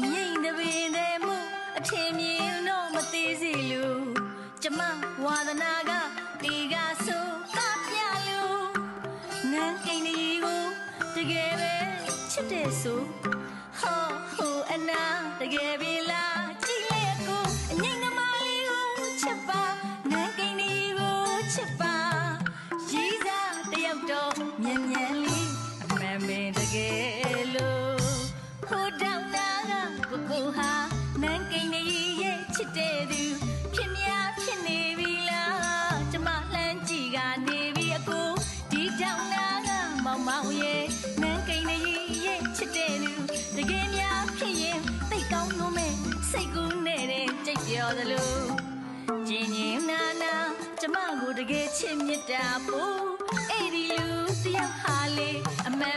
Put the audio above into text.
ငိမ့်တဲ့ပင်တဲ့မှုအထင်မြင်တော့မသေးစီလူကျမဝါသနာကဒီကဆိုကပြလူငန်းအိမ်ကြီးကိုတကယ်ပဲချစ်တဲ့ဆိုဟောဟိုအနာတကယ်ပြီလားကြည့်လေကိုအငိမ့်သမားလေးကိုချစ်ပါငန်းကိန်းကြီးကိုချစ်ပါရီးစားတယောက်တော့မြန်မြန်လေးအမှန်ပင်တကယ်လို့ဟိုတောင်နာကကိုဟာနန်းကိန်းကြီးရဲ့ချစ်တဲ့သူဖြစ်များဖြစ်နေပြီလားကျမလှမ်းကြည့်ကနေပြီအကိုဒီတောင်နာကမောင်မောင်ရဲ့နန်းကိန်းကြီးရဲ့ချစ်တဲ့သူတကယ်များဖြစ်ရင်သိကောင်းလို့မဲ့စိတ်ကူးနေတဲ့ကြိတ်ပြောသလိုကျင်ကျင်နာနာကျမကိုတကယ်ချစ်မြတ်တာပို့အဲ့ဒီလူတယောက်ဟာလေအမှန်